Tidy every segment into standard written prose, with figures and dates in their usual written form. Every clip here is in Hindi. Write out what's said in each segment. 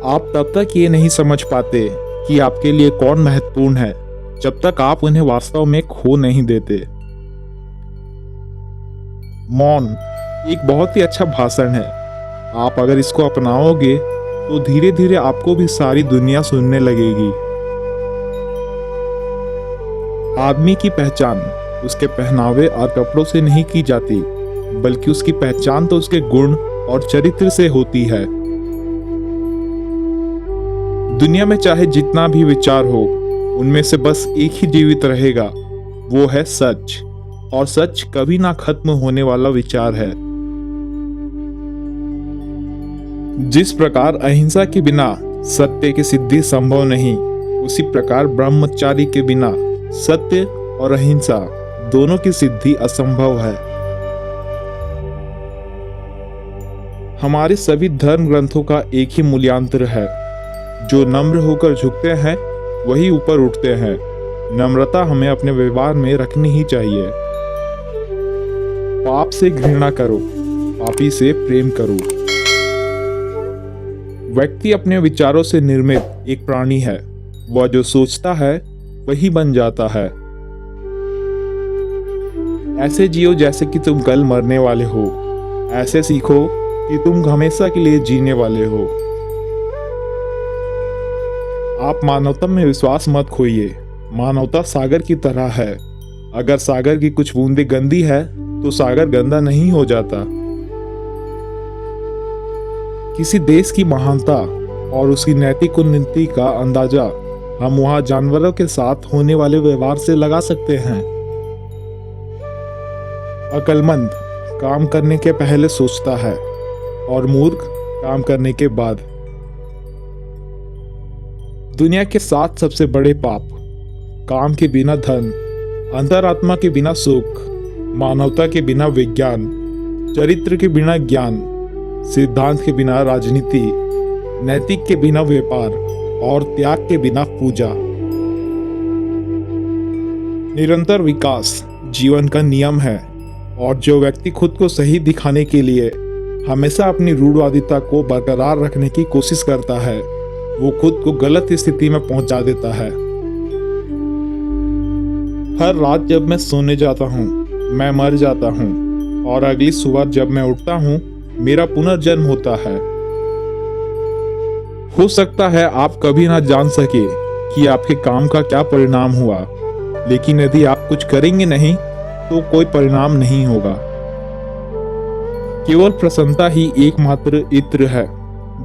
आप तब तक ये नहीं समझ पाते कि आपके लिए कौन महत्वपूर्ण है जब तक आप उन्हें वास्तव में खो नहीं देते। मौन एक बहुत ही अच्छा भाषण है। आप अगर इसको अपनाओगे तो धीरे धीरे आपको भी सारी दुनिया सुनने लगेगी। आदमी की पहचान उसके पहनावे और कपड़ों से नहीं की जाती, बल्कि उसकी पहचान तो उसके गुण और चरित्र से होती है। दुनिया में चाहे जितना भी विचार हो, उनमें से बस एक ही जीवित रहेगा, वो है सच। और सच कभी ना खत्म होने वाला विचार है। जिस प्रकार अहिंसा के बिना सत्य की सिद्धि संभव नहीं, उसी प्रकार ब्रह्मचारी के बिना सत्य और अहिंसा दोनों की सिद्धि असंभव है। हमारे सभी धर्म ग्रंथों का एक ही मूल्यांतर है, जो नम्र होकर झुकते हैं वही ऊपर उठते हैं। नम्रता हमें अपने व्यवहार में रखनी ही चाहिए। पाप से घृणा करो, पापी से प्रेम करो। व्यक्ति अपने विचारों से निर्मित एक प्राणी है। वह जो सोचता है वही बन जाता है। ऐसे जियो जैसे कि तुम कल मरने वाले हो। ऐसे सीखो कि तुम हमेशा के लिए जीने वाले हो। आप मानवता में विश्वास मत खोइए। मानवता सागर की तरह है। अगर सागर की कुछ बूंदें गंदी है तो सागर गंदा नहीं हो जाता। किसी देश की महानता और उसकी नैतिक उन्नति का अंदाजा हम वहां जानवरों के साथ होने वाले व्यवहार से लगा सकते हैं। अक्लमंद काम करने के पहले सोचता है और मूर्ख काम करने के बाद। दुनिया के 7 सबसे बड़े पाप: काम के बिना धन, अंतरात्मा के बिना सुख, मानवता के बिना विज्ञान, चरित्र के बिना ज्ञान, सिद्धांत के बिना राजनीति, नैतिक के बिना व्यापार और त्याग के बिना पूजा। निरंतर विकास जीवन का नियम है, और जो व्यक्ति खुद को सही दिखाने के लिए हमेशा अपनी रूढ़वादिता को बरकरार रखने की कोशिश करता है, वो खुद को गलत स्थिति में पहुंचा देता है। हर रात जब मैं सोने जाता हूँ, मैं मर जाता हूँ, और अगली सुबह जब मैं उठता हूँ, मेरा पुनर्जन्म होता है। हो सकता है आप कभी ना जान सके कि आपके काम का क्या परिणाम हुआ, लेकिन यदि आप कुछ करेंगे नहीं तो कोई परिणाम नहीं होगा। केवल प्रसन्नता ही एकमात्र इत्र है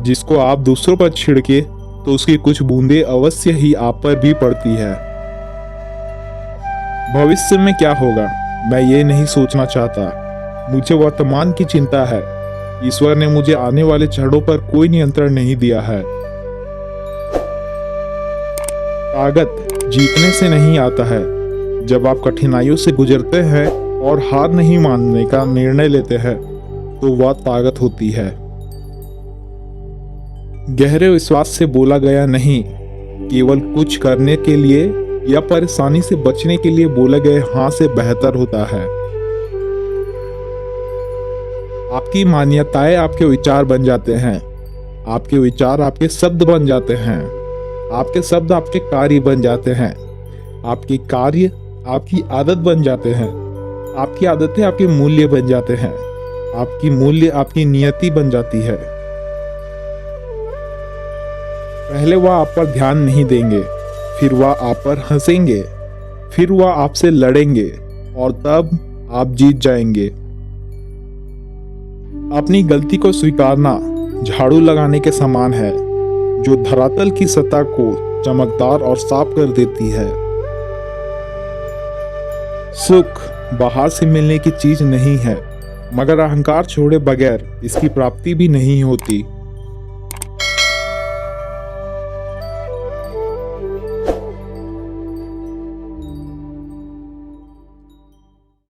जिसको आप दूसरों पर छिड़के तो उसकी कुछ बूंदें अवश्य ही आप पर भी पड़ती है। भविष्य में क्या होगा मैं ये नहीं सोचना चाहता। मुझे वर्तमान की चिंता है। ईश्वर ने मुझे आने वाले क्षणों पर कोई नियंत्रण नहीं दिया है। ताकत जीतने से नहीं आता है। जब आप कठिनाइयों से गुजरते हैं और हार नहीं मानने का निर्णय लेते हैं तो वह ताकत होती है। गहरे विश्वास से बोला गया नहीं, केवल कुछ करने के लिए या परेशानी से बचने के लिए बोले गए हाँ से बेहतर होता है। आपकी मान्यताएं आपके विचार बन जाते हैं। आपके विचार आपके शब्द बन जाते हैं। आपके शब्द आपके कार्य बन जाते हैं। आपके कार्य आपकी आदत बन जाते हैं। आपकी आदतें आपके मूल्य बन जाते हैं। आपकी मूल्य आपकी नियति बन जाती है। पहले वह आप पर ध्यान नहीं देंगे, फिर वह आप पर हंसेंगे, फिर वह आपसे लड़ेंगे और तब आप जीत जाएंगे। अपनी गलती को स्वीकारना झाड़ू लगाने के समान है, जो धरातल की सतह को चमकदार और साफ कर देती है। सुख बाहर से मिलने की चीज नहीं है, मगर अहंकार छोड़े बगैर इसकी प्राप्ति भी नहीं होती।